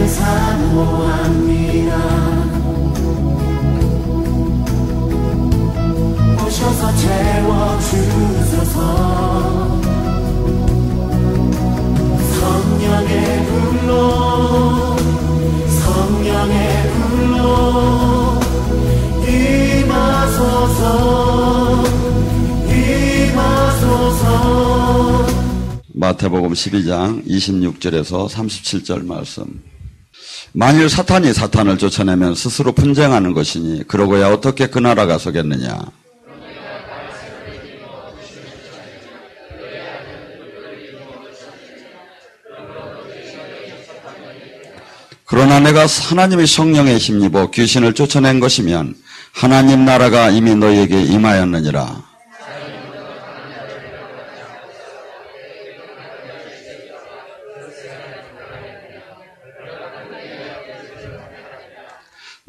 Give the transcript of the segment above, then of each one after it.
사모합니다. 오셔서 채워주소서. 성령의 불로 성령의 불로 임하소서 임하소서. 마태복음 12장 26절에서 37절 말씀. 만일 사탄이 사탄을 쫓아내면 스스로 분쟁하는 것이니 그러고야 어떻게 그 나라가 서겠느냐. 그러나 내가 하나님의 성령에 힘입어 귀신을 쫓아낸 것이면 하나님 나라가 이미 너희에게 임하였느니라.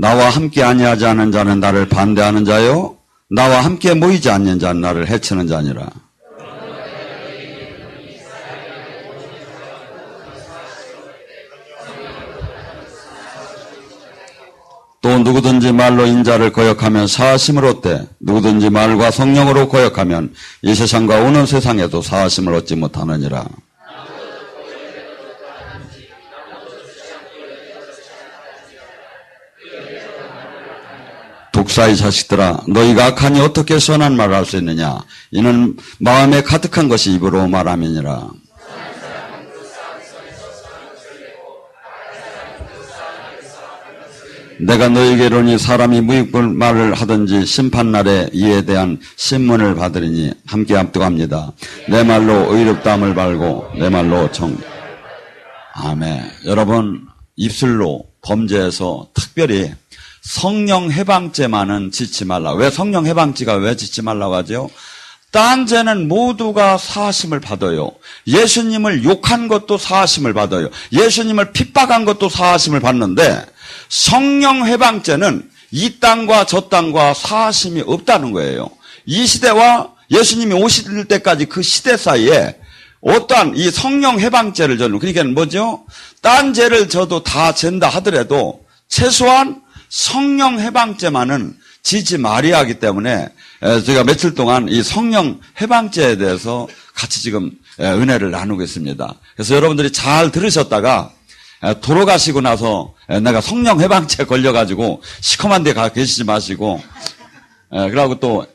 나와 함께 아니하지 않은 자는 나를 반대하는 자요, 나와 함께 모이지 않는 자는 나를 해치는 자니라. 또 누구든지 말로 인자를 거역하면 사하심을 얻되 누구든지 말과 성령으로 거역하면 이 세상과 오는 세상에도 사하심을 얻지 못하느니라. 독사의 자식들아, 너희가 악하니 어떻게 선한 말을 할 수 있느냐. 이는 마음에 가득한 것이 입으로 말함이니라. 내가 너희에게 이르노니 사람이 무익불 말을 하든지 심판날에 이에 대한 신문을 받으리니 함께 합독합니다. 내 말로 의롭다함을 발고 내 말로 아멘. 여러분, 입술로 범죄에서 특별히 성령 해방죄만은 짓지 말라. 왜 성령 해방죄가 왜 짓지 말라고 하죠? 딴 죄는 모두가 사하심을 받아요. 예수님을 욕한 것도 사하심을 받아요. 예수님을 핍박한 것도 사하심을 받는데 성령 해방죄는 이 땅과 저 땅과 사하심이 없다는 거예요. 이 시대와 예수님이 오실 때까지 그 시대 사이에 어떠한 이 성령 해방죄를 저는, 그러니까 뭐죠? 딴 죄를 저도 다 잰다 하더라도 최소한 성령 해방죄만은 지지 말아야 하기 때문에 제가 며칠 동안 이 성령 해방죄에 대해서 같이 지금 은혜를 나누고 있습니다. 그래서 여러분들이 잘 들으셨다가 돌아가시고 나서 내가 성령 해방죄 걸려가지고 시커먼 데 가 계시지 마시고, 그러고 또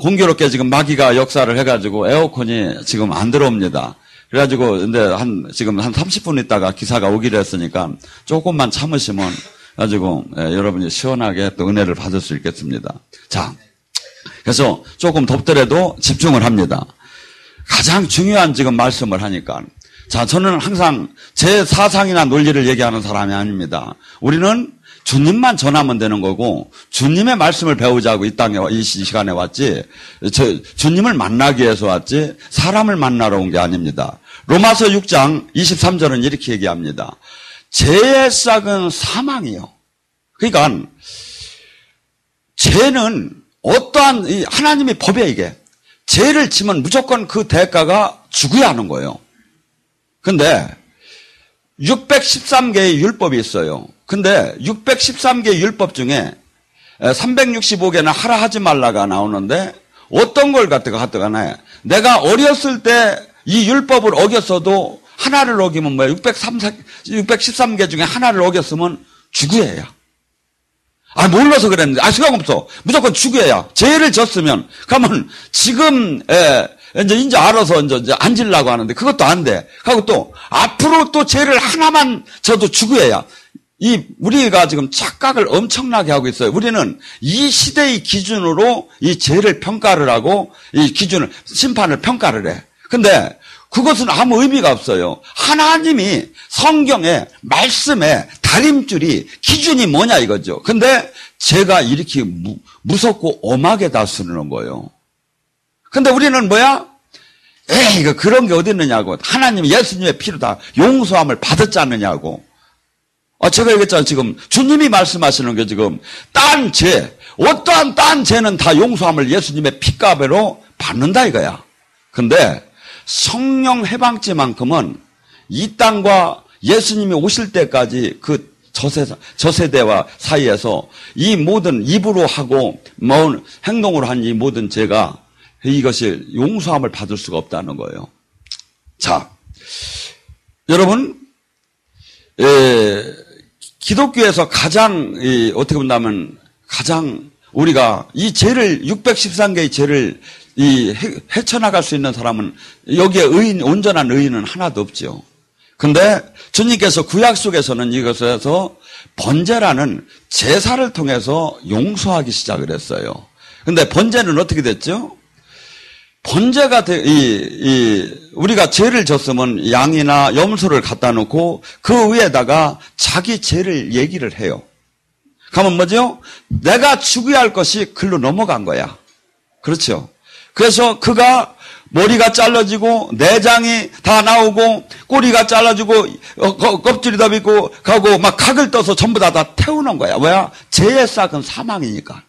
공교롭게 지금 마귀가 역사를 해가지고 에어컨이 지금 안 들어옵니다. 그래가지고 근데 지금 한 30분 있다가 기사가 오기로 했으니까 조금만 참으시면 가지고 여러분이 시원하게 또 은혜를 받을 수 있겠습니다. 자, 그래서 조금 덥더라도 집중을 합니다. 가장 중요한 지금 말씀을 하니까. 자, 저는 항상 제 사상이나 논리를 얘기하는 사람이 아닙니다. 우리는 주님만 전하면 되는 거고 주님의 말씀을 배우자고 이 땅에 이 시간에 왔지, 주님을 만나기 위해서 왔지 사람을 만나러 온 게 아닙니다. 로마서 6장 23절은 이렇게 얘기합니다. 죄의 싹은 사망이요. 그러니까 죄는 어떠한 하나님의 법에 이게 죄를 지면 무조건 그 대가가 죽어야 하는 거예요. 근데 613개의 율법이 있어요. 근데 613개의 율법 중에 365개는 하라 하지 말라가 나오는데 어떤 걸 갖다가 내가 어렸을 때 이 율법을 어겼어도 하나를 어기면 뭐야? 613개 중에 하나를 어겼으면 죽어야. 몰라서 그랬는데, 소용없어. 무조건 죽어야. 죄를 졌으면, 그러면 지금, 이제 알아서 이제 앉으려고 하는데, 그것도 안 돼. 하고 또, 앞으로 또 죄를 하나만 져도 죽어야. 우리가 지금 착각을 엄청나게 하고 있어요. 우리는 이 시대의 기준으로 이 죄를 평가를 하고, 이 기준을, 심판을 평가를 해. 근데 그것은 아무 의미가 없어요. 하나님이 성경에 말씀에 다림줄이 기준이 뭐냐 이거죠. 근데 죄가 이렇게 무섭고 엄하게 다스리는 거예요. 근데 우리는 뭐야? 이거 그런 게 어디 있느냐고. 하나님이 예수님의 피로 다 용서함을 받았지 않느냐고. 제가 얘기했잖아요. 지금 주님이 말씀하시는 게 지금 딴 죄, 어떠한 딴 죄는 다 용서함을 예수님의 피값으로 받는다 이거야. 근데 성령 해방죄만큼은 이 땅과 예수님이 오실 때까지 그 저세대와 사이에서 이 모든 입으로 하고 행동으로 한 이 모든 죄가 이것이 용서함을 받을 수가 없다는 거예요. 자, 여러분, 기독교에서 가장 어떻게 본다면 가장 우리가 이 죄를 613개의 죄를 헤쳐나갈 수 있는 사람은 여기에 온전한 의인은 하나도 없죠. 근데 주님께서 구약 속에서는 이것에서 번제라는 제사를 통해서 용서하기 시작을 했어요. 근데 번제는 어떻게 됐죠? 번제가 우리가 죄를 졌으면 양이나 염소를 갖다 놓고 그 위에다가 자기 죄를 얘기를 해요. 그러면 뭐죠? 내가 죽어야 할 것이 글로 넘어간 거야. 그렇죠? 그래서 그가 머리가 잘라지고 내장이 다 나오고 꼬리가 잘라지고 껍질이 다 빗고 가고 막 각을 떠서 전부 다 태우는 거야. 왜? 죄의 싹은 사망이니까.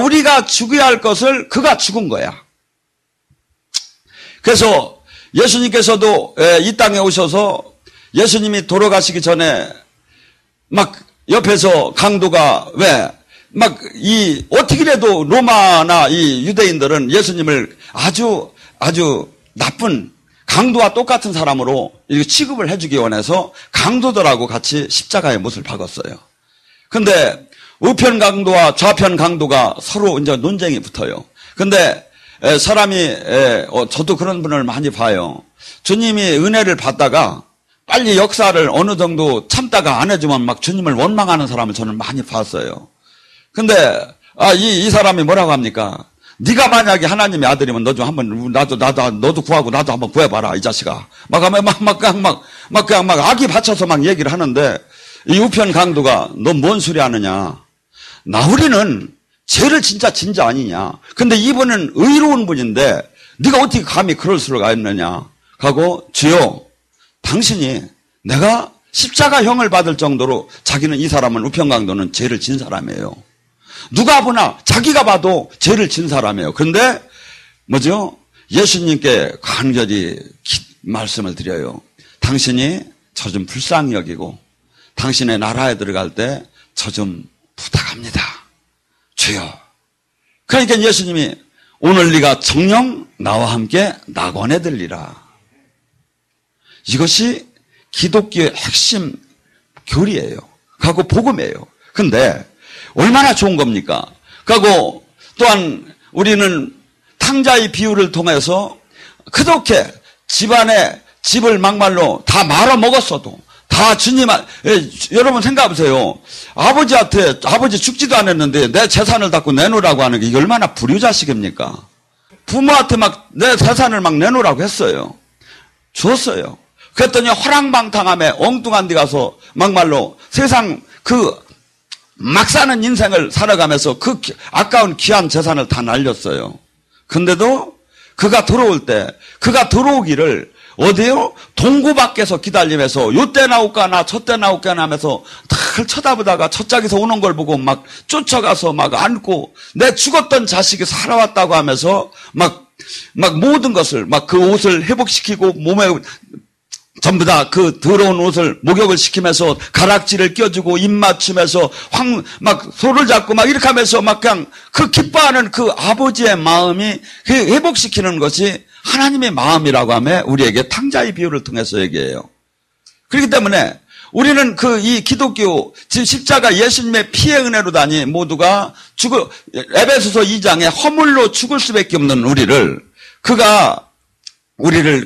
우리가 죽어야 할 것을 그가 죽은 거야. 그래서 예수님께서도 이 땅에 오셔서 예수님이 돌아가시기 전에 막 옆에서 강도가 어떻게라도 로마나 이 유대인들은 예수님을 아주 나쁜 강도와 똑같은 사람으로 취급을 해주기 원해서 강도들하고 같이 십자가의 못을 박았어요. 근데 우편 강도와 좌편 강도가 서로 이제 논쟁이 붙어요. 근데 사람이 저도 그런 분을 많이 봐요. 주님이 은혜를 받다가 빨리 역사를 어느 정도 참다가 안 해주면 막 주님을 원망하는 사람을 저는 많이 봤어요. 근데 이 사람이 뭐라고 합니까? 네가 만약에 하나님의 아들이면 너 좀 한번 너도 구하고 나도 한번 구해봐라 이 자식아. 그냥 악이 받쳐서 막 얘기를 하는데 이 우편 강도가 너 뭔 소리 하느냐? 우리는 죄를 진짜 진자 아니냐? 근데 이분은 의로운 분인데 네가 어떻게 감히 그럴 수가 있느냐? 하고 주여 당신이 내가 십자가형을 받을 정도로 자기는 이 사람은 우편 강도는 죄를 진 사람이에요. 누가 보나 자기가 봐도 죄를 진 사람이에요. 그런데 뭐죠? 예수님께 간절히 말씀을 드려요. 당신이 저 좀 불쌍히 여기고 당신의 나라에 들어갈 때 저 좀 부탁합니다. 주여. 그러니까 예수님이 오늘 네가 정녕 나와 함께 낙원에 들리라. 이것이 기독교의 핵심 교리예요. 그리고 복음이에요. 근데 얼마나 좋은 겁니까? 그리고 또한 우리는 탕자의 비유를 통해서 그렇게 집안에 집을 막말로 다 말아먹었어도 다 여러분 생각해보세요. 아버지 죽지도 않았는데 내 재산을 다 내놓으라고 하는 게 얼마나 불효자식입니까? 부모한테 막 내 재산을 막 내놓으라고 했어요. 줬어요. 그랬더니 허랑방탕함에 엉뚱한 데 가서 막말로 세상 막 사는 인생을 살아가면서 그 아까운 귀한 재산을 다 날렸어요. 근데도 그가 들어오기를 어디요? 동구 밖에서 기다리면서 요때 나올까나 저때 나올까나 하면서 다 쳐다보다가 저짝에서 오는 걸 보고 막 쫓아가서 막 안고 내 죽었던 자식이 살아왔다고 하면서 막 모든 것을 그 옷을 회복시키고 몸에 전부 다 그 더러운 옷을 목욕을 시키면서 가락지를 껴주고 입 맞추면서 소를 잡고 이렇게 하면서 그냥 기뻐하는 그 아버지의 마음이 회복시키는 것이 하나님의 마음이라고 하며 우리에게 탕자의 비유를 통해서 얘기해요. 그렇기 때문에 우리는 이 기독교 십자가 예수님의 피의 은혜로다니 모두가 에베소서 2장에 허물로 죽을 수밖에 없는 우리를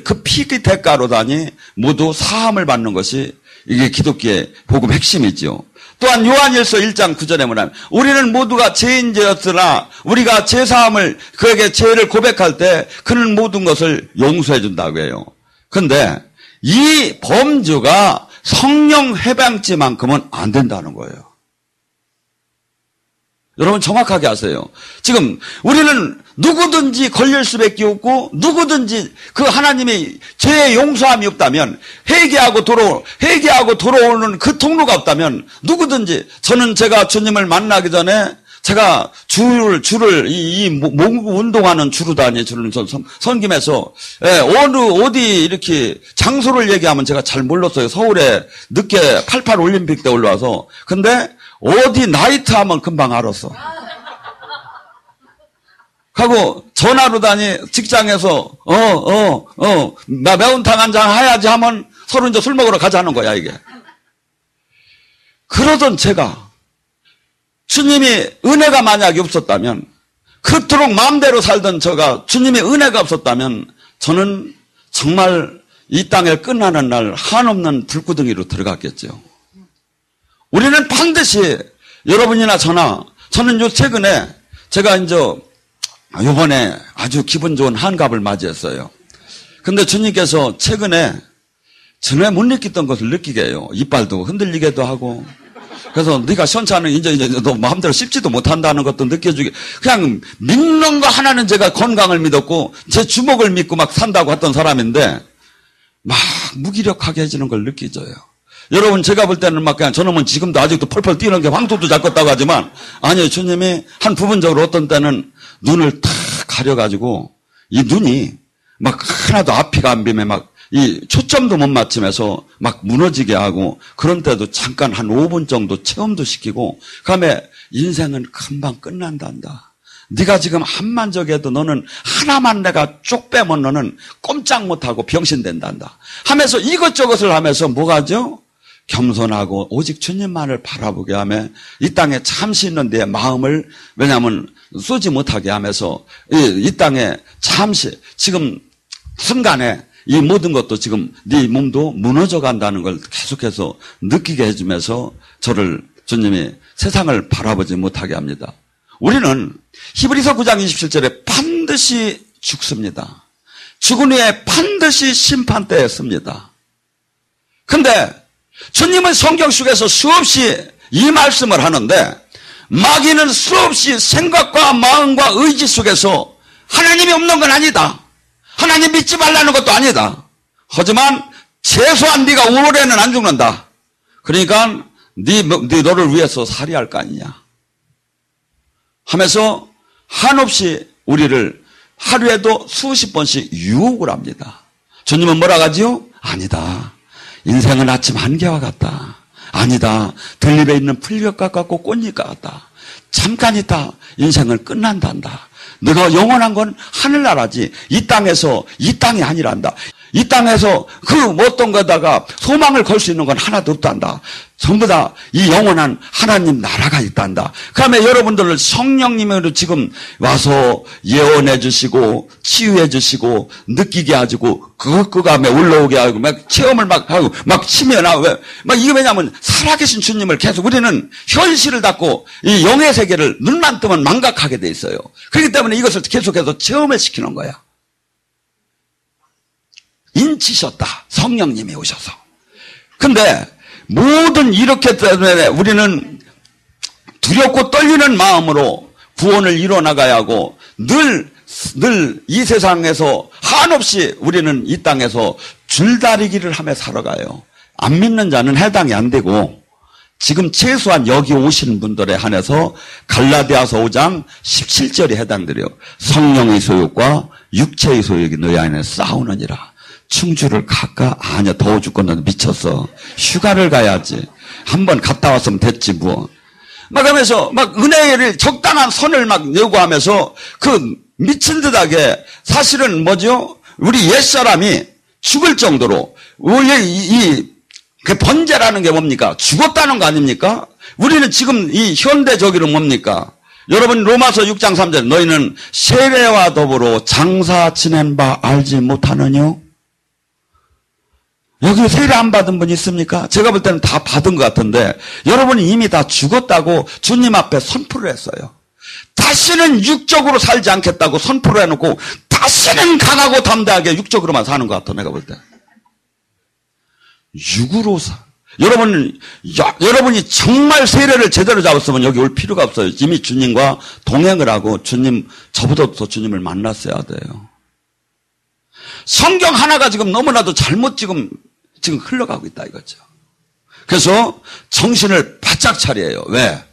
그 피의 대가로다니 모두 사함을 받는 것이 이게 기독교의 복음 핵심이죠. 또한 요한일서 1장 9절에 뭐냐면 우리는 모두가 죄인되었으나 우리가 죄사함을 그에게 죄를 고백할 때 그는 모든 것을 용서해 준다고 해요. 그런데 이 범주가 성령 해방죄만큼은 안 된다는 거예요. 여러분 정확하게 아세요. 지금 우리는 누구든지 걸릴 수밖에 없고 누구든지 그 하나님의 죄의 용서함이 없다면 회개하고 돌아오는 그 통로가 없다면 누구든지 제가 주님을 만나기 전에 제가 목 운동하는 줄을 섬김해서, 어디 이렇게 장소를 얘기하면 제가 잘 몰랐어요. 서울에 늦게 88 올림픽 때 올라와서. 근데 어디 나이트 하면 금방 알았어. 하고 전화로 직장에서, 나 매운탕 한 잔 해야지 하면 서로 이제 술 먹으러 가자는 거야, 이게. 그러던 제가, 주님이 은혜가 만약에 없었다면, 그토록 마음대로 살던 제가 주님의 은혜가 없었다면, 저는 정말 이 땅에 끝나는 날 한없는 불구덩이로 들어갔겠죠. 우리는 반드시 여러분이나 저는 요 최근에 제가 요번에 아주 기분 좋은 한갑을 맞이했어요. 근데 주님께서 최근에 전에 못 느꼈던 것을 느끼게 해요. 이빨도 흔들리게도 하고. 그래서 네가 시원찮은 이제 너 마음대로 씹지도 못한다는 것도 느껴주게. 그냥 믿는 거 하나는 제가 건강을 믿었고 제 주먹을 믿고 막 산다고 했던 사람인데 막 무기력하게 해지는 걸 느끼져요. 여러분 제가 볼 때는 막 그냥 저놈은 지금도 아직도 펄펄 뛰는 게 황토도 잡겠다고 하지만 아니요. 주님이 한 부분적으로 어떤 때는 눈을 탁 가려가지고 이 눈이 막 하나도 앞이가 안 비면 막 이 초점도 못 맞추면서 막 무너지게 하고 그런 때도 잠깐 한 5분 정도 체험도 시키고 그다음에 인생은 금방 끝난단다. 네가 지금 한만적해도 너는 하나만 내가 쪽 빼면 너는 꼼짝 못하고 병신된단다. 하면서 이것저것을 하면서 뭐가죠? 겸손하고 오직 주님만을 바라보게 하며 이 땅에 잠시 있는 내 마음을 왜냐하면 쏘지 못하게 하면서 이 땅에 잠시 지금 순간에 이 모든 것도 지금 네 몸도 무너져 간다는 걸 계속해서 느끼게 해주면서 저를 주님이 세상을 바라보지 못하게 합니다. 우리는 히브리서 9장 27절에 반드시 죽습니다. 죽은 후에 반드시 심판대에 섭니다. 근데 주님은 성경 속에서 수없이 이 말씀을 하는데 마귀는 수없이 생각과 마음과 의지 속에서 하나님이 없는 건 아니다. 하나님 믿지 말라는 것도 아니다. 하지만 최소한 네가 올해는 안 죽는다. 그러니까 네 너를 위해서 살해할 거 아니냐 하면서 한없이 우리를 하루에도 수십 번씩 유혹을 합니다. 주님은 뭐라 하지요? 아니다. 인생은 아침 한개와 같다. 아니다. 들립에 있는 풀잎과 같고 꽃잎과 같다. 잠깐 있다 인생은 끝난단다. 너가 영원한 건 하늘나라지 이 땅에서 이 땅이 아니란다. 이 땅에서 그 어떤 거다가 소망을 걸 수 있는 건 하나도 없단다. 전부 다 이 영원한 하나님 나라가 있단다. 그다음에 여러분들을 성령님으로 지금 와서 예언해 주시고 치유해 주시고 느끼게 해주고 그 감에 올라오게 하고 막 체험을 막 하고 막 치면아 막 이게 왜냐하면 살아계신 주님을 계속 우리는 현실을 닫고 이 영의 세계를 눈만 뜨면 망각하게 돼 있어요. 그렇기 때문에 이것을 계속해서 체험을 시키는 거야. 인치셨다. 성령님이 오셔서. 근데 모든 이렇게 때문에 우리는 두렵고 떨리는 마음으로 구원을 이뤄나가야 하고 늘 이 세상에서 한없이 우리는 이 땅에서 줄다리기를 하며 살아가요. 안 믿는 자는 해당이 안 되고 지금 최소한 여기 오신 분들에 한해서 갈라디아서 5장 17절에 해당드려요. 성령의 소욕과 육체의 소욕이 너희 안에 싸우느니라. 충주를 갈까? 아니야. 더워 죽겠는데 미쳤어. 휴가를 가야지. 한번 갔다 왔으면 됐지 뭐. 막 하면서 막 은혜를 적당한 선을 막 요구하면서 그 미친 듯하게 사실은 뭐죠? 우리 옛사람이 죽을 정도로 원래 그 번제라는 게 뭡니까? 죽었다는 거 아닙니까? 우리는 지금 이 현대적으로 뭡니까? 여러분 로마서 6장 3절 너희는 세례와 더불어 장사 지낸 바 알지 못하느냐? 여기 세례 안 받은 분 있습니까? 제가 볼 때는 다 받은 것 같은데 여러분이 이미 다 죽었다고 주님 앞에 선포를 했어요. 다시는 육적으로 살지 않겠다고 선포를 해놓고 다시는 강하고 담대하게 육적으로만 사는 것 같아 내가 볼 때. 육으로 여러분이 정말 세례를 제대로 잡았으면 여기 올 필요가 없어요. 이미 주님과 동행을 하고 저보다도 주님을 만났어야 돼요. 성경 하나가 지금 너무나도 잘못 지금 흘러가고 있다 이거죠. 그래서 정신을 바짝 차려요. 왜?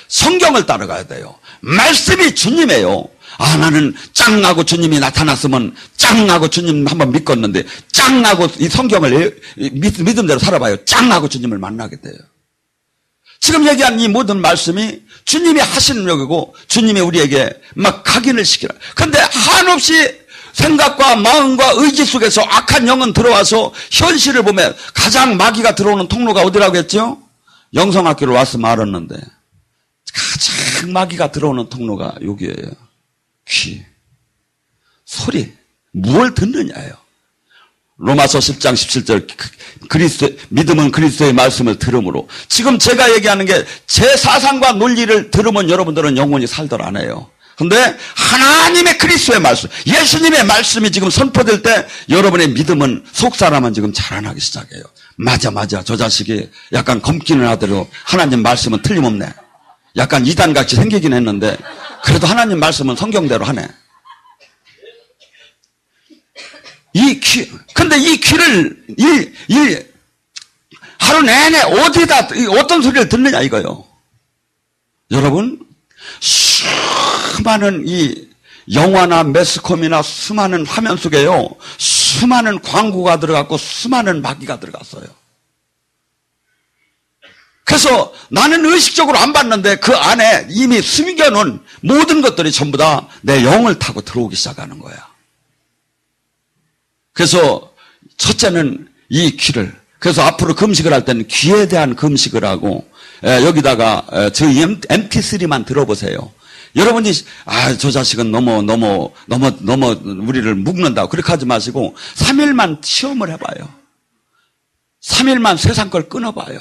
성경을 따라가야 돼요. 말씀이 주님이에요. 아, 나는 짱하고 주님이 나타났으면 짱하고 주님 한번 믿겠는데 짱하고 이 성경을 믿음대로 살아봐요. 짱하고 주님을 만나게 돼요. 지금 얘기한 이 모든 말씀이 주님이 하시는 역이고 주님이 우리에게 막 각인을 시키라. 그런데 한없이 생각과 마음과 의지 속에서 악한 영은 들어와서 현실을 보면 가장 마귀가 들어오는 통로가 어디라고 했죠? 영성학교를 와서 말았는데 가장 마귀가 들어오는 통로가 여기예요. 귀, 소리, 무엇을 듣느냐예요. 로마서 10장 17절 믿음은 그리스도의 말씀을 들음으로. 지금 제가 얘기하는 게 제 사상과 논리를 들으면 여러분들은 영원히 살들 안 해요. 그런데 하나님의 그리스도의 말씀, 예수님의 말씀이 지금 선포될 때 여러분의 믿음은 속사람은 지금 자라나기 시작해요. 맞아 저 자식이 약간 검기는 하더라도 하나님 말씀은 틀림없네. 약간 이단같이 생기긴 했는데 그래도 하나님 말씀은 성경대로 하네. 근데 이 귀를 하루 내내 어디다 어떤 소리를 듣느냐 이거요. 여러분, 수많은 이 영화나 매스컴이나 수많은 화면 속에요, 수많은 광고가 들어갔고 수많은 마귀가 들어갔어요. 그래서 나는 의식적으로 안 봤는데 그 안에 이미 숨겨놓은 모든 것들이 전부 다 내 영을 타고 들어오기 시작하는 거야. 그래서 첫째는 이 귀를, 그래서 앞으로 금식을 할 때는 귀에 대한 금식을 하고, 여기다가 저희 MT3만 들어보세요. 여러분이 저 자식은 너무 우리를 묶는다고 그렇게 하지 마시고 3일만 시험을 해봐요. 3일만 세상 걸 끊어봐요.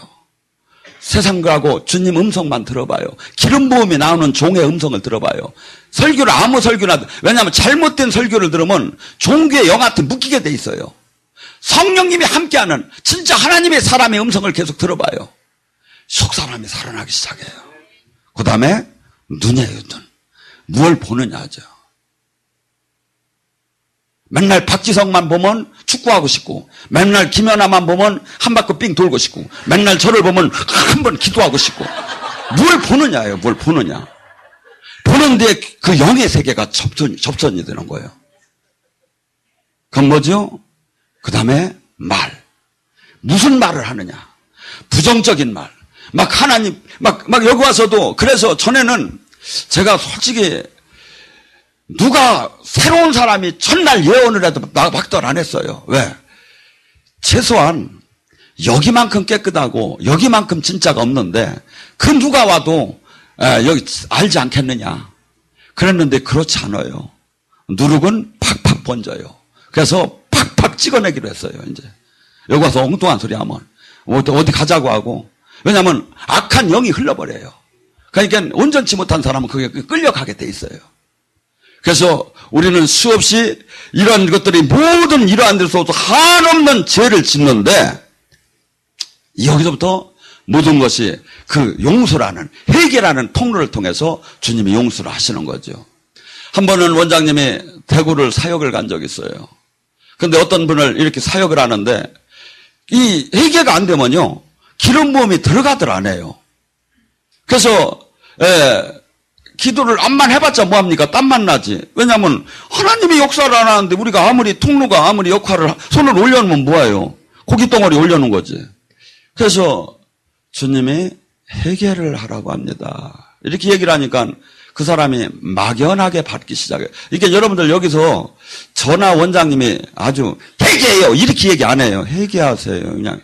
세상 거하고 주님 음성만 들어봐요. 기름 부음이 나오는 종의 음성을 들어봐요. 설교를 아무 설교나, 왜냐하면 잘못된 설교를 들으면 종교의 영한테 묶이게 돼 있어요. 성령님이 함께하는 진짜 하나님의 사람의 음성을 계속 들어봐요. 속 사람이 살아나기 시작해요. 그 다음에 눈이에요, 눈. 무엇을 보느냐죠. 맨날 박지성만 보면 축구하고 싶고, 맨날 김연아만 보면 한 바퀴 삥 돌고 싶고, 맨날 저를 보면 한 번 기도하고 싶고, 뭘 보느냐예요, 뭘 보느냐. 보는데 그 영의 세계가 접선이 되는 거예요. 그건 뭐죠? 그 다음에 말. 무슨 말을 하느냐. 부정적인 말. 막 하나님, 막 여기 와서도, 그래서 전에는 제가 솔직히 누가 새로운 사람이 첫날 예언을 해도 막들 안 했어요. 왜? 최소한 여기만큼 깨끗하고 여기만큼 진짜가 없는데 그 누가 와도 여기 알지 않겠느냐. 그랬는데 그렇지 않아요. 누룩은 팍팍 번져요. 그래서 팍팍 찍어내기로 했어요. 이제 여기 와서 엉뚱한 소리 하면 어디 가자고 하고, 왜냐하면 악한 영이 흘러버려요. 그러니까 온전치 못한 사람은 그게 끌려가게 돼 있어요. 그래서 우리는 수없이 이러한 것들이 모든 이러한 데서 한없는 죄를 짓는데, 여기서부터 모든 것이 그 용서라는, 회개라는 통로를 통해서 주님이 용서를 하시는 거죠. 한 번은 원장님이 대구를 사역을 간 적이 있어요. 그런데 어떤 분을 이렇게 사역을 하는데 이 회개가 안 되면요, 기름 부음이 들어가들 안 해요. 그래서 기도를 암만 해봤자 뭐합니까? 땀만 나지. 왜냐하면 하나님이 역사를 안 하는데 우리가 아무리 통로가 아무리 역할을, 손을 올려놓으면 뭐예요? 고깃덩어리 올려놓은 거지. 그래서 주님이 회개를 하라고 합니다. 이렇게 얘기를 하니까 그 사람이 막연하게 받기 시작해요. 이게 여러분들 여기서 저나 원장님이 아주 회개해요 이렇게 얘기 안 해요. 회개하세요. 그냥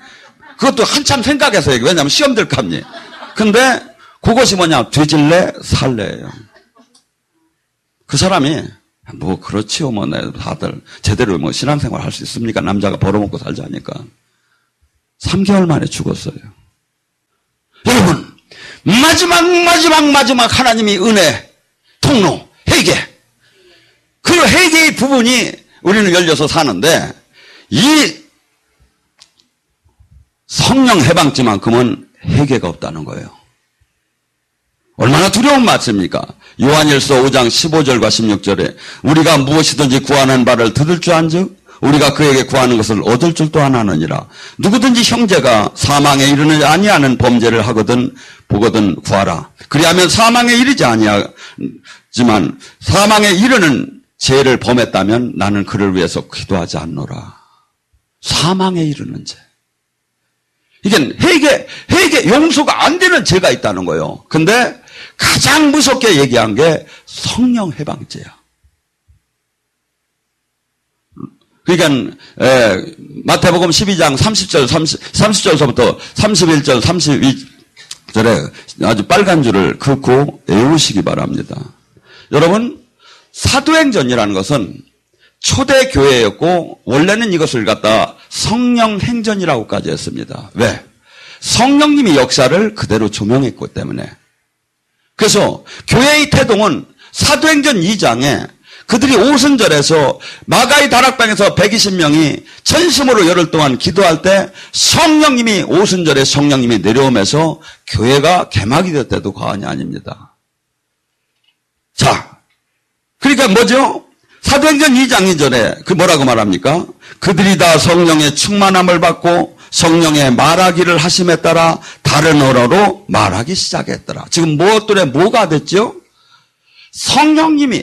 그것도 한참 생각해서 얘기. 왜냐하면 시험 들까 합니. 근데 그것이 뭐냐? 되질래 살래예요. 그 사람이 뭐 그렇지요, 뭐 다들 제대로 뭐 신앙생활 할 수 있습니까? 남자가 벌어먹고 살자니까 3개월 만에 죽었어요. 여러분, 마지막 하나님이 은혜, 통로, 회개, 그 회개의 부분이 우리는 열려서 사는데, 이 성령 해방지만큼은 회개가 없다는 거예요. 얼마나 두려운 말씀입니까? 요한일서 5장 15절과 16절에 우리가 무엇이든지 구하는 바를 듣을 줄 안즉 우리가 그에게 구하는 것을 얻을 줄도 아나느니라. 누구든지 형제가 사망에 이르지 아니하는 범죄를 하거든 보거든 구하라. 그리하면 사망에 이르지 아니하지만 사망에 이르는 죄를 범했다면 나는 그를 위해서 기도하지 않노라. 사망에 이르는 죄. 이게 회개 용서가 안 되는 죄가 있다는 거예요. 근데 가장 무섭게 얘기한 게 성령 해방죄야. 그러니까 마태복음 12장 30절서부터 31절 32절에 아주 빨간 줄을 긋고 외우시기 바랍니다. 여러분, 사도행전이라는 것은 초대 교회였고 원래는 이것을 갖다 성령 행전이라고까지 했습니다. 왜? 성령님이 역사를 그대로 조명했기 때문에. 그래서 교회의 태동은 사도행전 2장에 그들이 오순절에서 마가의 다락방에서 120명이 전심으로 열흘 동안 기도할 때 성령님이 오순절에 성령님이 내려오면서 교회가 개막이 됐대도 과언이 아닙니다. 자, 그러니까 뭐죠? 사도행전 2장 2절에 그 뭐라고 말합니까? 그들이 다 성령의 충만함을 받고 성령의 말하기를 하심에 따라 다른 언어로 말하기 시작했더라. 지금 무엇들에 뭐가 됐죠? 성령님이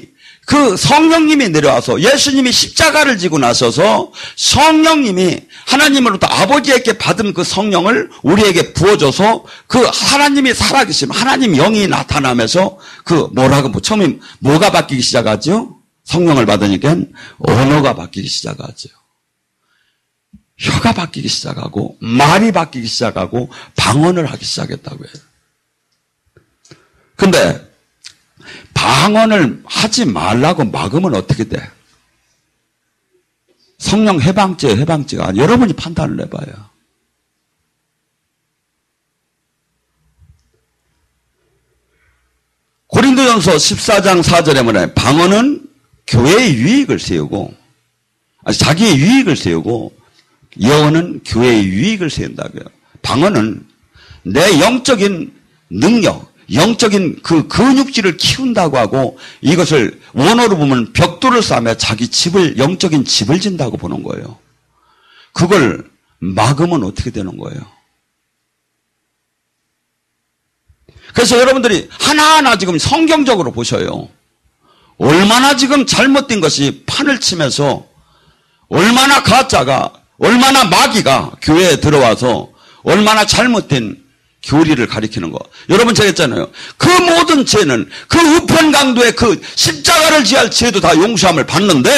내려와서 예수님이 십자가를 지고 나서서 성령님이 하나님으로부터 아버지에게 받은 그 성령을 우리에게 부어줘서 그 하나님이 살아계심, 하나님 영이 나타나면서 처음에 뭐가 바뀌기 시작하죠? 성령을 받으니까 언어가 바뀌기 시작하죠. 혀가 바뀌기 시작하고 말이 바뀌기 시작하고 방언을 하기 시작했다고 해요. 근데 방언을 하지 말라고 막으면 어떻게 돼? 성령 해방죄가 아니에요. 여러분이 판단을 해봐요. 고린도전서 14장 4절에 뭐냐? 방언은 교회의 유익을 세우고, 자기의 유익을 세우고, 예언은 교회의 유익을 세운다고요. 방언은 내 영적인 능력, 영적인 그 근육질을 키운다고 하고 이것을 원어로 보면 벽돌을 쌓으며 자기 영적인 집을 진다고 보는 거예요. 그걸 막으면 어떻게 되는 거예요? 그래서 여러분들이 하나하나 지금 성경적으로 보셔요. 얼마나 지금 잘못된 것이 판을 치면서 얼마나 얼마나 마귀가 교회에 들어와서 얼마나 잘못된 교리를 가리키는 거. 여러분 제가 했잖아요. 그 모든 죄는 그 우편강도의 그 십자가를 지할 죄도 다 용서함을 받는데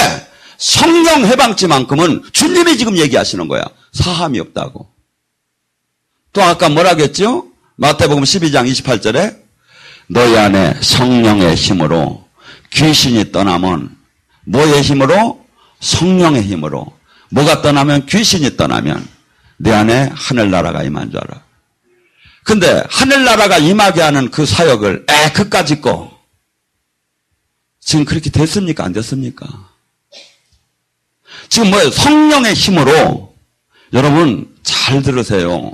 성령 해방죄만큼은 주님이 지금 얘기하시는 거야. 사함이 없다고. 또 아까 뭐라고 했죠? 마태복음 12장 28절에 너희 안에 성령의 힘으로 귀신이 떠나면 뭐의 힘으로? 성령의 힘으로. 뭐가 떠나면? 귀신이 떠나면 내 안에 하늘나라가 임한 줄 알아. 근데 하늘나라가 임하게 하는 그 사역을 그까짓 거 지금 그렇게 됐습니까? 안 됐습니까? 지금 뭐예요? 성령의 힘으로. 여러분 잘 들으세요.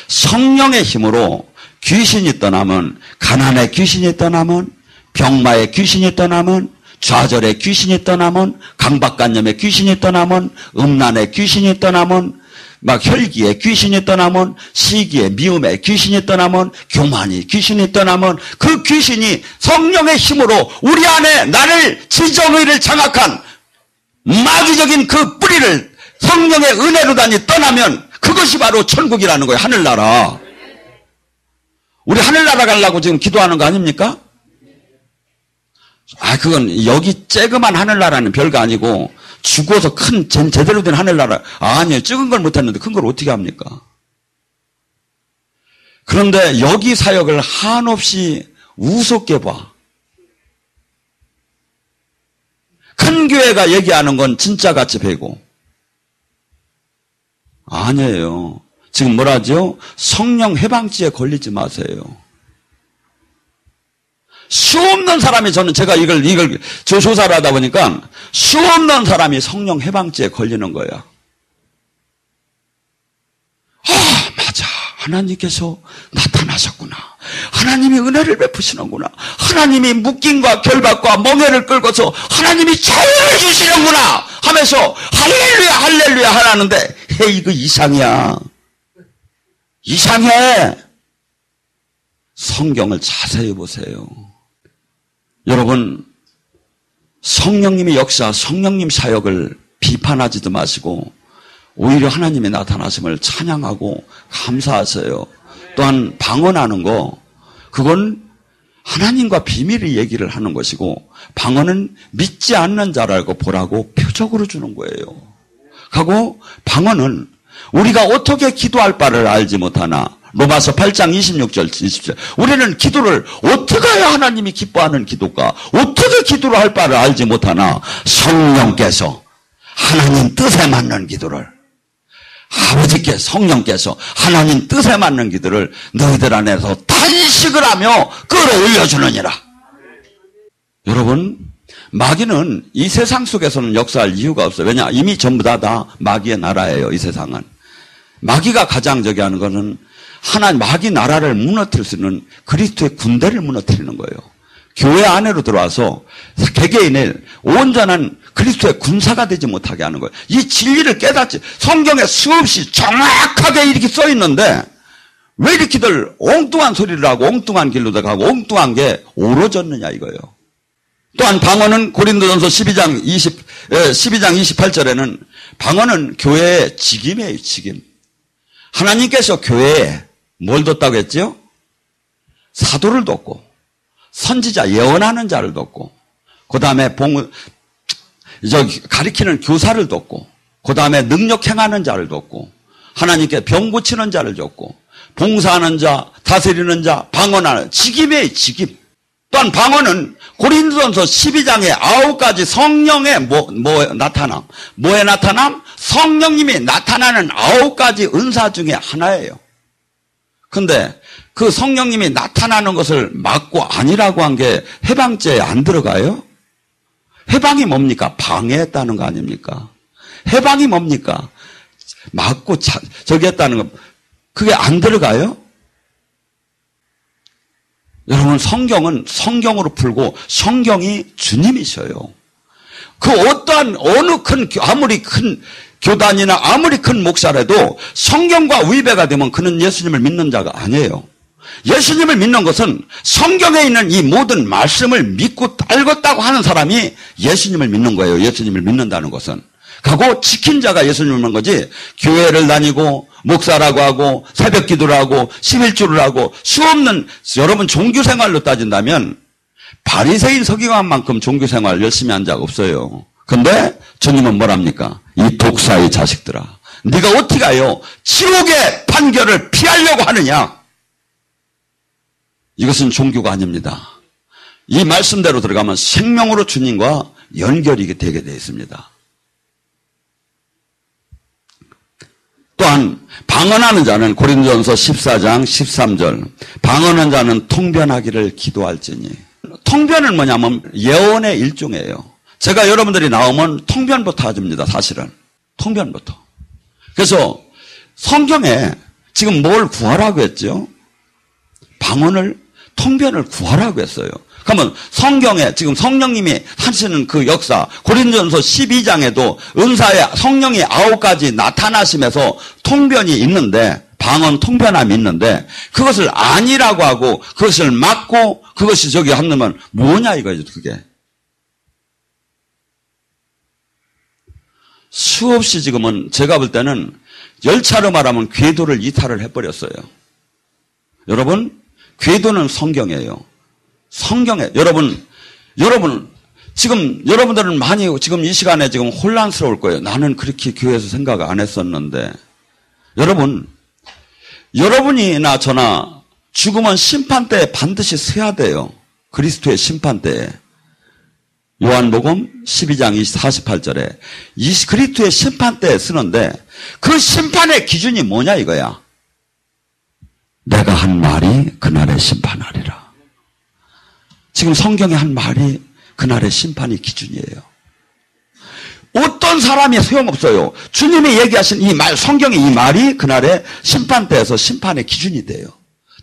성령의 힘으로 귀신이 떠나면, 가난의 귀신이 떠나면, 병마의 귀신이 떠나면, 좌절의 귀신이 떠나면, 강박관념의 귀신이 떠나면, 음란의 귀신이 떠나면, 막 혈기의 귀신이 떠나면, 시기의 미움의 귀신이 떠나면, 교만이 귀신이 떠나면, 그 귀신이 성령의 힘으로 우리 안에 나를 지정의를 장악한 마귀적인 그 뿌리를 성령의 은혜로 다니 떠나면 그것이 바로 천국이라는 거예요. 하늘나라. 우리 하늘나라 가려고 지금 기도하는 거 아닙니까? 그건 여기 쬐그만 하늘나라는 별거 아니고 죽어서 큰 제대로 된 하늘나라. 아니에요. 적은 걸 못했는데 큰 걸 어떻게 합니까? 그런데 여기 사역을 한없이 우습게 봐. 큰 교회가 얘기하는 건 진짜같이 배고. 아니에요. 지금 뭐라죠? 성령 해방죄에 걸리지 마세요. 수없는 사람이, 제가 이걸 조사를 하다 보니까 수없는 사람이 성령 해방죄에 걸리는 거야. 맞아. 하나님께서 나타나셨구나. 하나님이 은혜를 베푸시는구나. 하나님이 묶임과 결박과 멍에를 끌고서 하나님이 자유를 주시는구나 하면서 할렐루야 할렐루야 하라는데 이거 이상이야. 이상해. 성경을 자세히 보세요. 여러분, 성령님의 역사, 성령님 사역을 비판하지도 마시고 오히려 하나님의 나타나심을 찬양하고 감사하세요. 또한 방언하는 거, 그건 하나님과 비밀의 얘기를 하는 것이고 방언은 믿지 않는 자라고 보라고 표적으로 주는 거예요. 하고 방언은 우리가 어떻게 기도할 바를 알지 못하나 로마서 8장 26절 27절 우리는 기도를 어떻게 해야 하나님이 기뻐하는 기도가 어떻게 기도를 할 바를 알지 못하나 성령께서 하나님 뜻에 맞는 기도를 아버지께 성령께서 하나님 뜻에 맞는 기도를 너희들 안에서 탄식을 하며 끌어올려주느니라. 여러분, 마귀는 이 세상 속에서는 역사할 이유가 없어요. 왜냐? 이미 전부 다 마귀의 나라예요. 이 세상은. 마귀가 가장 저기 하는 것은 마귀 나라를 무너뜨릴 수 있는 그리스도의 군대를 무너뜨리는 거예요. 교회 안으로 들어와서 개개인의 온전한 그리스도의 군사가 되지 못하게 하는 거예요. 이 진리를 깨닫지. 성경에 수없이 정확하게 이렇게 써 있는데 왜 이렇게들 엉뚱한 소리를 하고 엉뚱한 길로 가고 엉뚱한 게 오로졌느냐 이거예요. 또한 방언은 고린도전서 12장 28절에는 방언은 교회의 직임이에요. 직임. 하나님께서 교회에 뭘 뒀다고 했죠? 사도를 뒀고 선지자 예언하는 자를 뒀고 그 다음에 가리키는 교사를 뒀고 그 다음에 능력 행하는 자를 뒀고 하나님께 병 고치는 자를 줬고 봉사하는 자, 다스리는 자, 방언하는 직임이에요. 직임. 또한 방언은 고린도전서 12장에 9가지 성령의 나타남. 뭐의 나타남? 성령님이 나타나는 9가지 은사 중에 하나예요. 근데 그 성령님이 나타나는 것을 막고 아니라고 한 게 해방죄에 안 들어가요? 해방이 뭡니까? 방해했다는 거 아닙니까? 해방이 뭡니까? 막고 저기 했다는 거. 그게 안 들어가요? 여러분, 성경은 성경으로 풀고 성경이 주님이셔요. 그 어떠한 아무리 큰 교단이나 아무리 큰 목사라도 성경과 위배가 되면 그는 예수님을 믿는 자가 아니에요. 예수님을 믿는 것은 성경에 있는 이 모든 말씀을 믿고 알겠다고 하는 사람이 예수님을 믿는 거예요. 예수님을 믿는다는 것은. 하고 지킨 자가 예수님을 믿는 거지 교회를 다니고 목사라고 하고 새벽 기도를 하고 11조를 하고 수없는 여러분 종교생활로 따진다면 바리새인 서기관만큼 종교생활 열심히 한 자가 없어요. 근데 주님은 뭐랍니까? 이 독사의 자식들아, 네가 어떻게 하여 지옥의 판결을 피하려고 하느냐? 이것은 종교가 아닙니다. 이 말씀대로 들어가면 생명으로 주님과 연결이 되게 되어 있습니다. 또한 방언하는 자는 고린도전서 14장 13절 방언하는 자는 통변하기를 기도할지니. 통변은 뭐냐면 예언의 일종이에요. 제가 여러분들이 나오면 통변부터 해줍니다. 사실은 통변부터. 그래서 성경에 지금 뭘 구하라고 했죠? 통변을 구하라고 했어요. 그러면 성경에 지금 성령님이 하시는 그 역사, 고린도전서 12장에도 은사의 성령이 9가지 나타나심에서 통변이 있는데, 방언 통변함이 있는데, 그것을 아니라고 하고, 그것을 막고, 그것이 저기 하면 뭐냐 이거죠, 그게. 수없이 지금은 제가 볼 때는 열차로 말하면 궤도를 이탈을 해버렸어요. 여러분, 궤도는 성경이에요. 성경에 여러분 지금 여러분들은 많이 지금 이 시간에 지금 혼란스러울 거예요. 나는 그렇게 교회에서 생각 안 했었는데 여러분이나 저나 죽으면 심판대에 반드시 서야 돼요. 그리스도의 심판대에. 요한복음 12장 48절에 이 그리스도의 심판대에 쓰는데 그 심판의 기준이 뭐냐 이거야. 내가 한 말이 그날의 심판하리라. 지금 성경에 한 말이 그날의 심판이 기준이에요. 어떤 사람이 소용없어요. 주님이 얘기하신 이 말, 성경의 이 말이 그날의 심판대에서 심판의 기준이 돼요.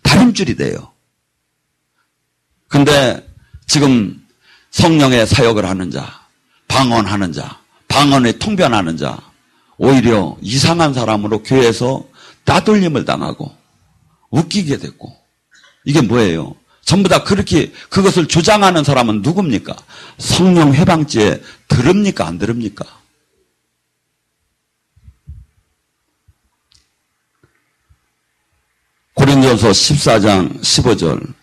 다림줄이 돼요. 근데 지금 성령의 사역을 하는 자, 방언하는 자, 방언에 통변하는 자, 오히려 이상한 사람으로 교회에서 따돌림을 당하고 웃기게 됐고, 이게 뭐예요? 전부 다 그렇게 그것을 주장하는 사람은 누굽니까? 성령 해방죄에 들읍니까? 안 들읍니까? 고린도전서 14장 15절.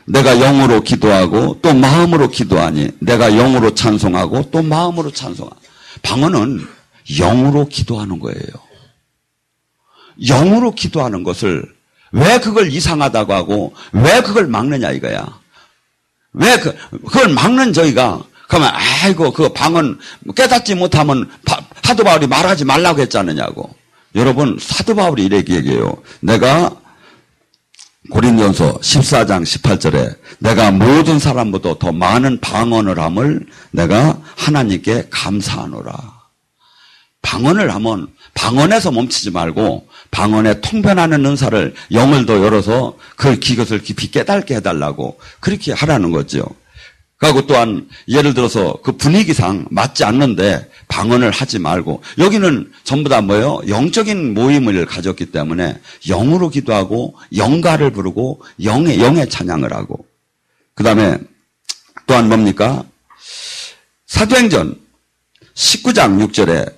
내가 영으로 기도하고 또 마음으로 기도하니 내가 영으로 찬송하고 또 마음으로 찬송하니. 방언은 영으로 기도하는 거예요. 영으로 기도하는 것을 왜 그걸 이상하다고 하고 왜 그걸 막느냐 이거야. 왜 그걸 막는 저희가 그러면 아이고 그 방언 깨닫지 못하면 사도 바울이 말하지 말라고 했지 않느냐고. 여러분 사도 바울이 이렇게 얘기해요. 내가 고린도전서 14장 18절에 내가 모든 사람보다 더 많은 방언을 함을 내가 하나님께 감사하노라. 방언을 하면 방언에서 멈추지 말고 방언에 통변하는 은사를 영을 더 열어서 그것을 깊이 깨닫게 해달라고 그렇게 하라는 거죠. 그리고 또한 예를 들어서 그 분위기상 맞지 않는데 방언을 하지 말고, 여기는 전부 다 뭐예요? 영적인 모임을 가졌기 때문에 영으로 기도하고 영가를 부르고 영의 찬양을 하고, 그 다음에 또한 뭡니까? 사도행전 19장 6절에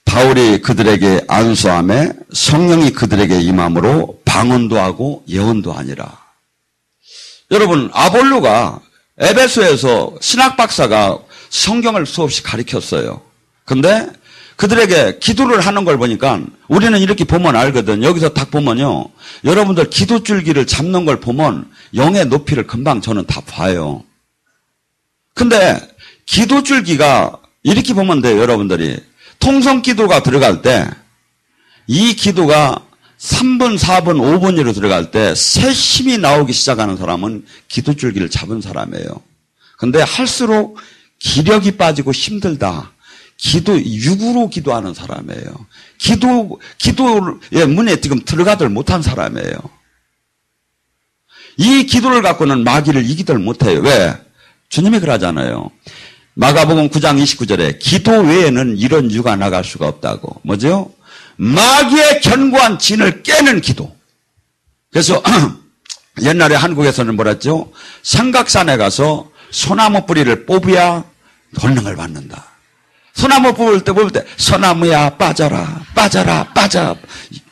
바울이 그들에게 안수함에 성령이 그들에게 임함으로 방언도 하고 예언도 하니라. 여러분, 아볼로가 에베소에서 신학 박사가 성경을 수없이 가르쳤어요. 근데 그들에게 기도를 하는 걸 보니까 우리는 이렇게 보면 알거든. 여기서 딱 보면요. 여러분들 기도줄기를 잡는 걸 보면 영의 높이를 금방 저는 다 봐요. 근데 기도줄기가 이렇게 보면 돼요, 여러분들이. 통성기도가 들어갈 때 이 기도가 3분, 4분, 5분으로 들어갈 때 새 힘이 나오기 시작하는 사람은 기도줄기를 잡은 사람이에요. 근데 할수록 기력이 빠지고 힘들다. 육으로 기도하는 사람이에요. 기도의 문에 지금 들어가들 못한 사람이에요. 이 기도를 갖고는 마귀를 이기들 못해요. 왜? 주님이 그러잖아요. 마가복음 9장 29절에 기도 외에는 이런 유가 나갈 수가 없다고. 뭐죠? 마귀의 견고한 진을 깨는 기도. 그래서 옛날에 한국에서는 뭐랬죠? 삼각산에 가서 소나무 뿌리를 뽑아야 권능을 받는다. 소나무 뽑을 때 소나무야 빠져라, 빠져라,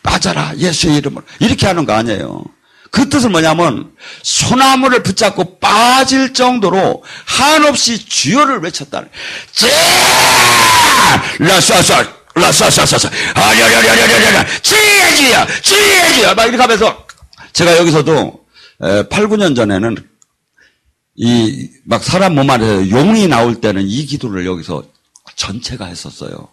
빠져라 예수의 이름으로 이렇게 하는 거 아니에요. 그 뜻은 뭐냐면 소나무를 붙잡고 빠질 정도로 한없이 주여를 외쳤다. 주여 막 이렇게 하면서, 제가 여기서도 8, 9년 전에는 막 사람 몸 안에서 용이 나올 때는 이 기도를 여기서 전체가 했었어요.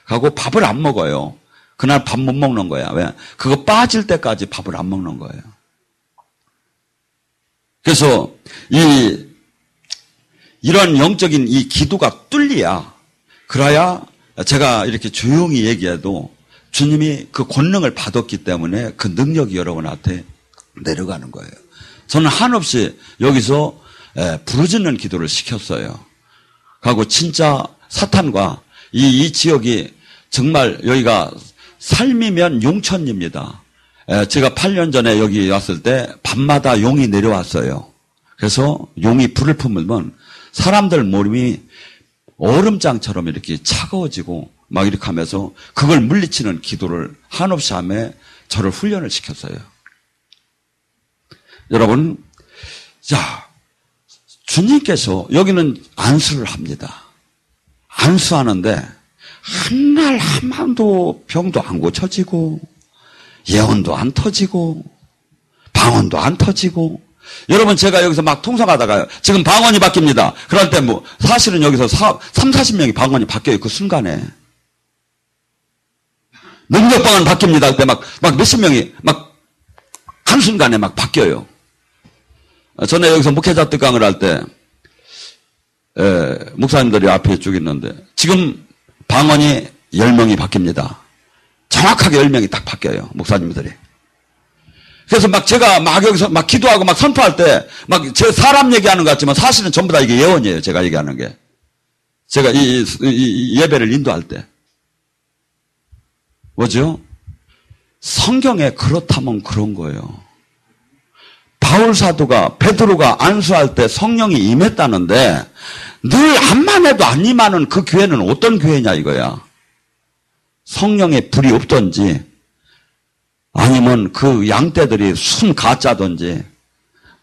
하고 밥을 안 먹어요. 그날 밥 못 먹는 거야. 왜? 그거 빠질 때까지 밥을 안 먹는 거예요. 그래서 이런 영적인 이 기도가 그래야 제가 이렇게 조용히 얘기해도 주님이 그 권능을 받았기 때문에 그 능력이 여러분한테 내려가는 거예요. 저는 한없이 여기서 부르짖는 기도를 시켰어요. 하고 진짜 사탄과 이 지역이 정말 여기가 삶이면 용천입니다. 제가 8년 전에 여기 왔을 때 밤마다 용이 내려왔어요. 그래서 용이 불을 품으면 사람들 몸이 얼음장처럼 이렇게 차가워지고 막 이렇게 하면서 그걸 물리치는 기도를 한없이 하며 저를 훈련을 시켰어요. 여러분, 자, 주님께서 여기는 안수를 합니다. 안수하는데 한날 한마음도 병도 안 고쳐지고 예언도 안 터지고 방언도 안 터지고. 여러분, 제가 여기서 막 통성하다가요, 지금 방언이 바뀝니다. 그럴 때 사실은 여기서 3, 40명이 방언이 바뀌어요. 그 순간에. 능력 방언 바뀝니다. 그때 막 몇십 명이 막 한순간에 막 바뀌어요. 전에 여기서 목회자 특강을 할 때, 목사님들이 앞에 쭉 있는데, 지금 방언이 10명이 바뀝니다. 정확하게 10명이 딱 바뀌어요, 목사님들이. 그래서 막 제가 막 여기서 막 기도하고 막 선포할 때 막 제 사람 얘기하는 것 같지만 사실은 전부 다 이게 예언이에요. 제가 얘기하는 게. 제가 이 예배를 인도할 때. 뭐죠? 성경에 그렇다면 그런 거예요. 바울 사도가 베드로가 안수할 때 성령이 임했다는데 늘 암만 해도 안 임하는 그 교회는 어떤 교회냐 이거야. 성령의 불이 없던지 아니면 그 양떼들이 순 가짜던지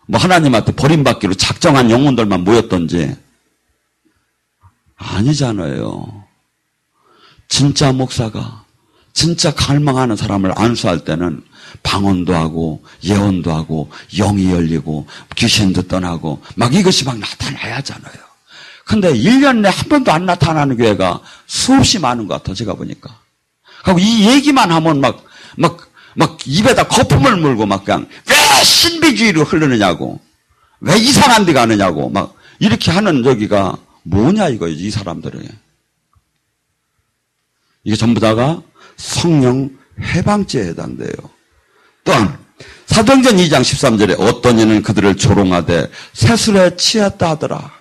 뭐 하나님한테 버림받기로 작정한 영혼들만 모였던지 아니잖아요. 진짜 목사가 진짜 갈망하는 사람을 안수할 때는 방언도 하고 예언도 하고 영이 열리고 귀신도 떠나고 막 이것이 막 나타나야 하잖아요. 근데 1년 내에 한 번도 안 나타나는 교회가 수없이 많은 것 같아 제가 보니까. 하고 이 얘기만 하면 막 입에다 거품을 물고 막 그냥 왜 신비주의로 흐르느냐고 왜 이상한 데 가느냐고 막 이렇게 하는 저기가 뭐냐 이거예요. 이 사람들은. 이게 전부 다가 성령 해방죄에 해당돼요. 또한 사도행전 2장 13절에 어떤 이는 그들을 조롱하되 세술에 취했다 하더라.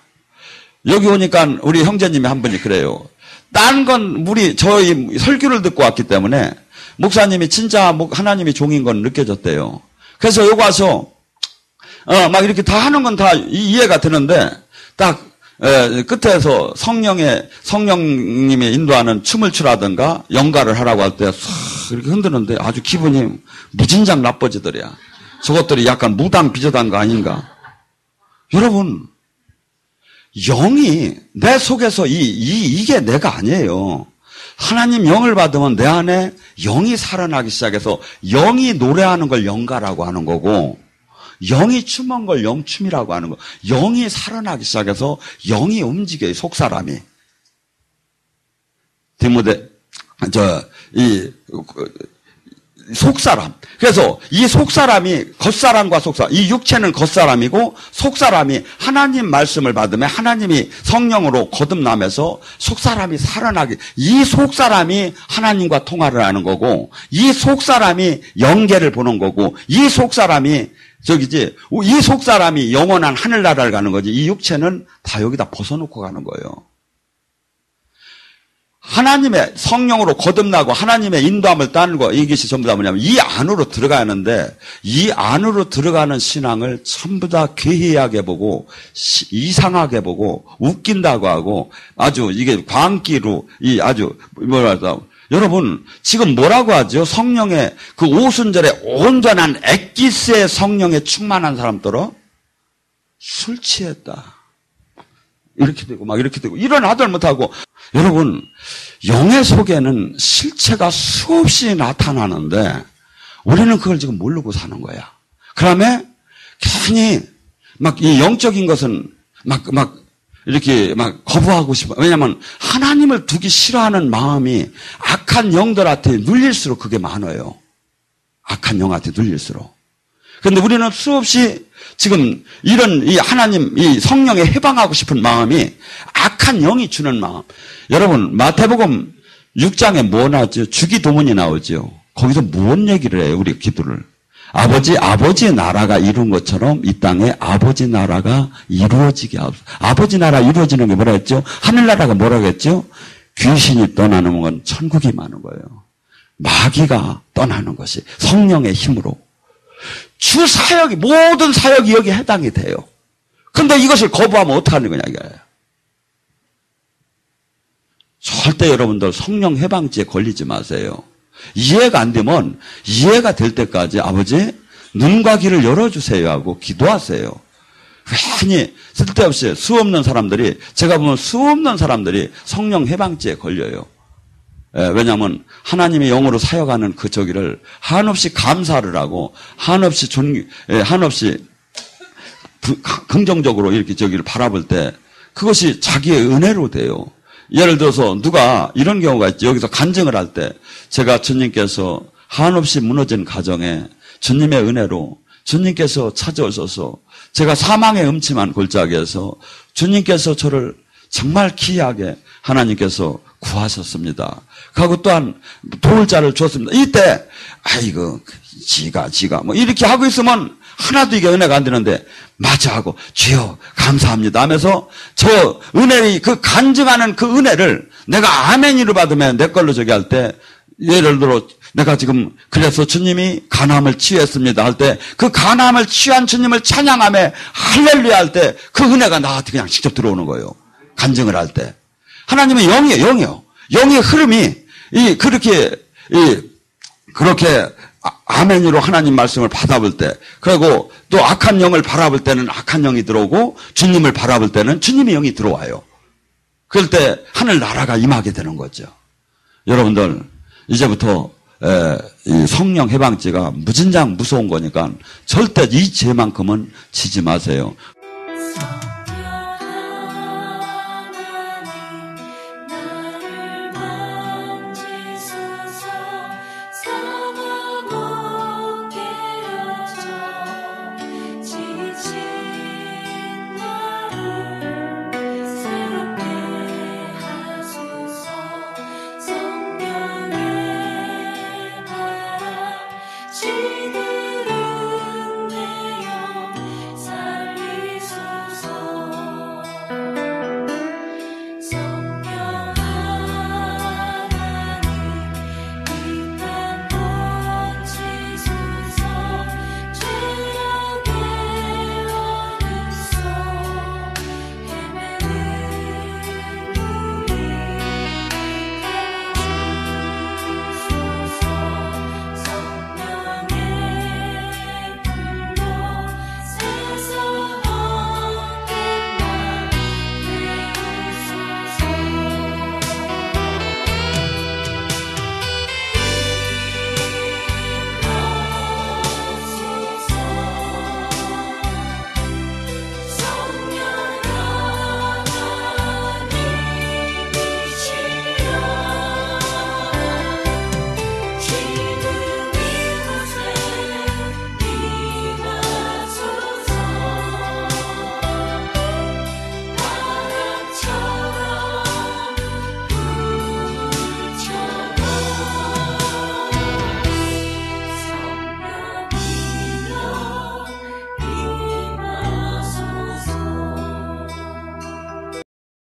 여기 오니까 우리 형제님이 한 분이 그래요. 딴 건 저희 설교를 듣고 왔기 때문에 목사님이 진짜 하나님이 종인 건 느껴졌대요. 그래서 여기 와서 막 이렇게 다 하는 건 다 이해가 되는데 딱 끝에서 성령님이 인도하는 춤을 추라든가 연가를 하라고 할 때 이렇게 흔드는데 아주 기분이 무진장 나빠지더랴. 저것들이 약간 무당 비저당 거 아닌가. 여러분 영이 내 속에서 이게 내가 아니에요. 하나님 영을 받으면 내 안에 영이 살아나기 시작해서 영이 노래하는 걸 영가라고 하는 거고 영이 춤한 걸 영춤이라고 하는 거. 영이 살아나기 시작해서 영이 움직여요. 속사람이. 속사람. 그래서 이 속사람이 겉사람과 속사람. 이 육체는 겉사람이고 속사람이 하나님 말씀을 받으면 하나님이 성령으로 거듭나면서 속사람이 살아나기. 이 속사람이 하나님과 통화를 하는 거고 이 속사람이 영계를 보는 거고 이 속사람이 이 속사람이 영원한 하늘나라를 가는 거지. 이 육체는 다 여기다 벗어놓고 가는 거예요. 하나님의 성령으로 거듭나고 하나님의 인도함을 따는 거 이것이 전부 다 뭐냐면 이 안으로 들어가야 하는데 이 안으로 들어가는 신앙을 전부 다 괴이하게 보고 이상하게 보고 웃긴다고 하고 아주 이게 광기로 아주 뭐랄까 여러분 지금 뭐라고 하죠? 성령의 그 오순절에 온전한 엑기스의 성령에 충만한 사람들은 술 취했다. 이렇게 되고 막 이렇게 되고 일어나들 못하고 여러분 영의 속에는 실체가 수없이 나타나는데 우리는 그걸 지금 모르고 사는 거야. 그다음에 괜히 막 이 영적인 것은 막 이렇게 막 거부하고 싶어. 왜냐하면 하나님을 두기 싫어하는 마음이 악한 영들한테 눌릴수록 그게 많아요. 악한 영한테 눌릴수록. 그런데 우리는 수없이 지금 이런 이 하나님 이 성령에 해방하고 싶은 마음이 악한 영이 주는 마음. 여러분 마태복음 6장에 뭐 나왔죠? 주기도문이 나오죠. 거기서 무슨 얘기를 해요? 우리 기도를. 아버지의 나라가 이룬 것처럼 이 땅에 아버지 나라가 이루어지게 하옵소서. 아버지 나라 이루어지는 게 뭐라 했죠? 하늘나라가 뭐라고 했죠? 귀신이 떠나는 건 천국이 많은 거예요. 마귀가 떠나는 것이 성령의 힘으로. 주 사역이 모든 사역이 여기에 해당이 돼요. 근데 이것을 거부하면 어떡하는 거냐 이거예요. 절대 여러분들 성령 해방죄에 걸리지 마세요. 이해가 안 되면 이해가 될 때까지 아버지 눈과 귀를 열어주세요 하고 기도하세요. 괜히 쓸데없이 수없는 사람들이 제가 보면 수없는 사람들이 성령 해방죄에 걸려요. 왜냐하면 하나님의 영으로 사역하는 그 저기를 한없이 감사를 하고 한없이 긍정적으로 이렇게 저기를 바라볼 때 그것이 자기의 은혜로 돼요. 예를 들어서 누가 이런 경우가 있죠. 여기서 간증을 할 때 제가 주님께서 한없이 무너진 가정에 주님의 은혜로 주님께서 찾아오셔서 제가 사망의 음침한 골짜기에서 주님께서 저를 정말 기이하게 하나님께서 구하셨습니다. 하고 또한 도울 자를 줬습니다. 이때 아이고 지가 뭐 이렇게 하고 있으면 하나도 이게 은혜가 안 되는데 맞아 하고 주여 감사합니다 하면서 저 은혜의 그 간증하는 그 은혜를 내가 아멘으로 받으면 내 걸로 저기 할 때 예를 들어 내가 지금 그래서 주님이 간암을 치유했습니다 할 때 그 간암을 치유한 주님을 찬양하며 할렐루야 할 때 그 은혜가 나한테 그냥 직접 들어오는 거예요. 간증을 할 때 하나님은 영이에요. 영의 흐름이 그렇게 아멘으로 하나님 말씀을 받아볼 때, 그리고 또 악한 영을 바라볼 때는 악한 영이 들어오고 주님을 바라볼 때는 주님의 영이 들어와요. 그럴 때 하늘 나라가 임하게 되는 거죠. 여러분들 이제부터 이 성령 해방죄가 무진장 무서운 거니까 절대 이 죄만큼은 지지 마세요. Jesus.